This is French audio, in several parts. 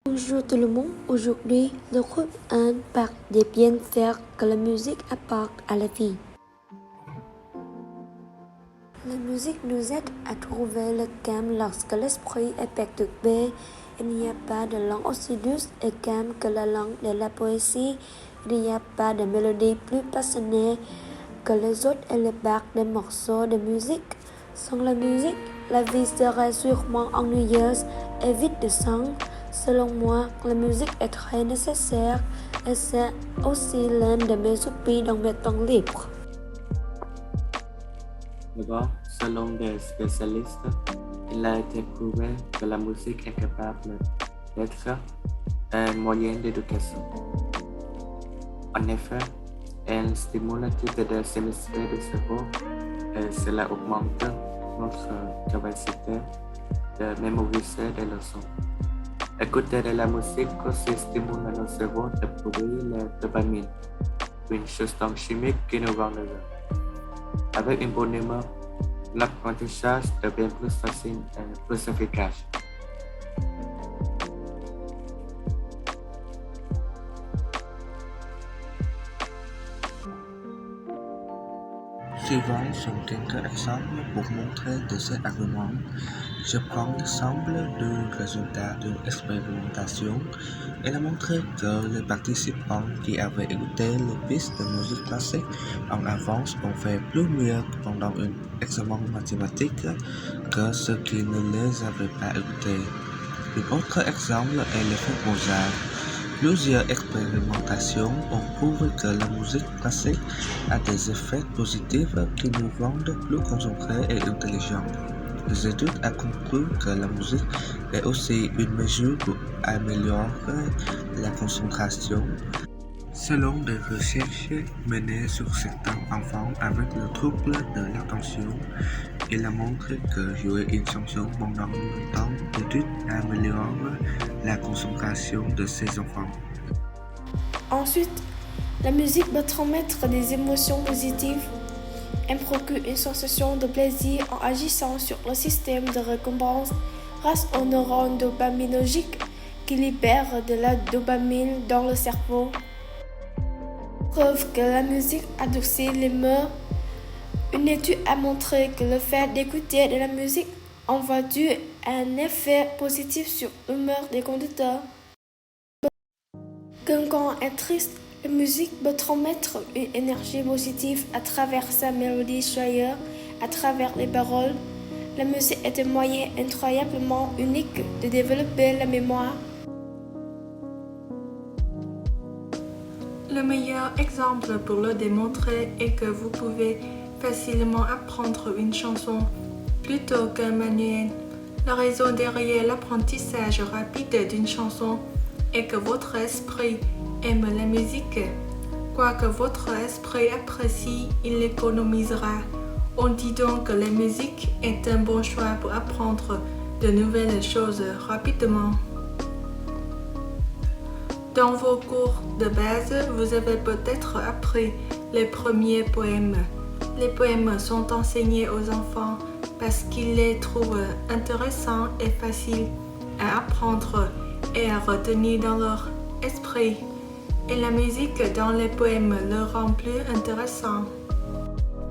Bonjour tout le monde, aujourd'hui le groupe 1 parle des bienfaits que la musique apporte à la vie. La musique nous aide à trouver le calme lorsque l'esprit est perturbé. Il n'y a pas de langue aussi douce et calme que la langue de la poésie. Il n'y a pas de mélodie plus passionnée que les autres et les bacs des morceaux de musique. Sans la musique, la vie serait sûrement ennuyeuse et vide de sens. Selon moi, la musique est très nécessaire et c'est aussi l'un de mes hobbies dans mes temps libres. D'abord, selon des spécialistes, il a été prouvé que la musique est capable d'être un moyen d'éducation. En effet, elle stimule toutes les hémisphères du cerveau et cela augmente notre capacité de mémoriser des leçons. Écouter de la musique aussi stimule notre cerveau de produire la dopamine, une substance chimique qui nous rend heureux. Avec une bonne humeur, l'apprentissage devient plus facile et plus efficace. Suivants sont quelques exemples pour montrer de ces arguments. Je prends l'exemple du résultat d'une expérimentation. Elle a montré que les participants qui avaient écouté les pistes de musique classique en avance ont fait plus mieux pendant un examen mathématique que ceux qui ne les avaient pas écoutés. Un autre exemple est l'effet Mozart. Plusieurs expérimentations ont prouvé que la musique classique a des effets positifs qui nous rendent plus concentrés et intelligents. Les études ont conclu que la musique est aussi une mesure pour améliorer la concentration. Selon des recherches menées sur certains enfants avec le trouble de l'attention, il a montré que jouer une chanson pendant longtemps d'études améliore la concentration de ces enfants. Ensuite, la musique peut transmettre des émotions positives. Elle procure une sensation de plaisir en agissant sur le système de récompense grâce aux neurones dopaminergiques qui libèrent de la dopamine dans le cerveau. Preuve que la musique adoucit les mœurs. Une étude a montré que le fait d'écouter de la musique en voiture a un effet positif sur l'humeur des conducteurs. Quand on est triste, la musique peut transmettre une énergie positive à travers sa mélodie joyeuse, à travers les paroles. La musique est un moyen incroyablement unique de développer la mémoire. Le meilleur exemple pour le démontrer est que vous pouvez facilement apprendre une chanson plutôt qu'un manuel. La raison derrière l'apprentissage rapide d'une chanson est que votre esprit aime la musique. Quoi que votre esprit apprécie, il l'économisera. On dit donc que la musique est un bon choix pour apprendre de nouvelles choses rapidement. Dans vos cours de base, vous avez peut-être appris les premiers poèmes. Les poèmes sont enseignés aux enfants parce qu'ils les trouvent intéressants et faciles à apprendre et à retenir dans leur esprit. Et la musique dans les poèmes le rend plus intéressant.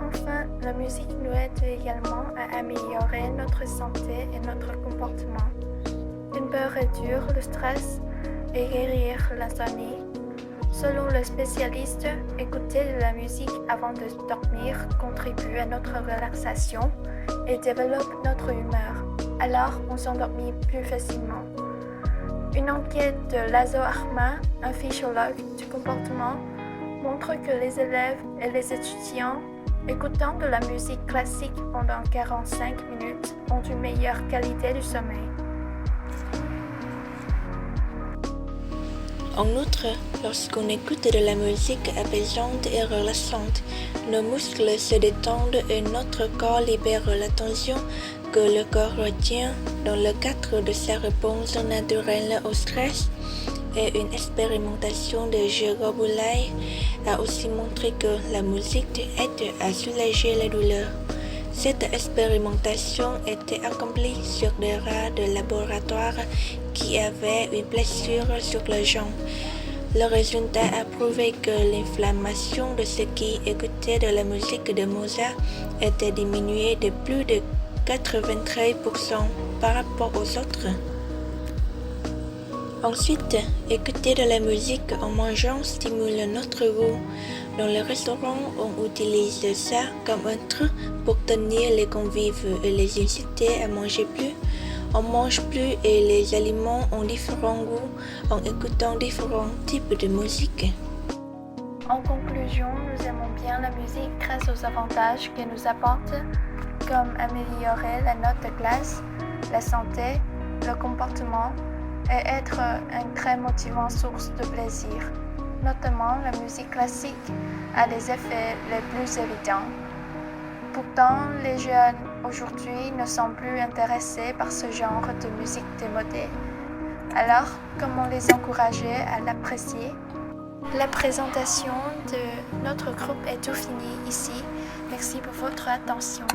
Enfin, la musique nous aide également à améliorer notre santé et notre comportement. Elle peut réduire le stress et guérir l'insomnie. Selon le spécialiste, écouter de la musique avant de dormir contribue à notre relaxation et développe notre humeur. Alors, on s'endormit plus facilement. Une enquête de Lazo Arma, un physiologue du comportement, montre que les élèves et les étudiants écoutant de la musique classique pendant 45 minutes ont une meilleure qualité du sommeil. En outre, lorsqu'on écoute de la musique apaisante et relaxante, nos muscles se détendent et notre corps libère la tension que le corps retient dans le cadre de sa réponse naturelle au stress. Et une expérimentation de Jérôme Boulay a aussi montré que la musique aide à soulager la douleur. Cette expérimentation était accomplie sur des rats de laboratoire qui avaient une blessure sur la jambe. Le résultat a prouvé que l'inflammation de ceux qui écoutaient de la musique de Mozart était diminuée de plus de 93% par rapport aux autres. Ensuite, écouter de la musique en mangeant stimule notre goût. Dans les restaurants, on utilise ça comme un truc pour tenir les convives et les inciter à manger plus. On mange plus et les aliments ont différents goûts en écoutant différents types de musique. En conclusion, nous aimons bien la musique grâce aux avantages qu'elle nous apporte, comme améliorer la note de classe, la santé, le comportement et être une très motivante source de plaisir. Notamment, la musique classique a des effets les plus évidents. Pourtant, les jeunes aujourd'hui ne sont plus intéressés par ce genre de musique démodée. Alors, comment les encourager à l'apprécier? La présentation de notre groupe est tout finie ici. Merci pour votre attention.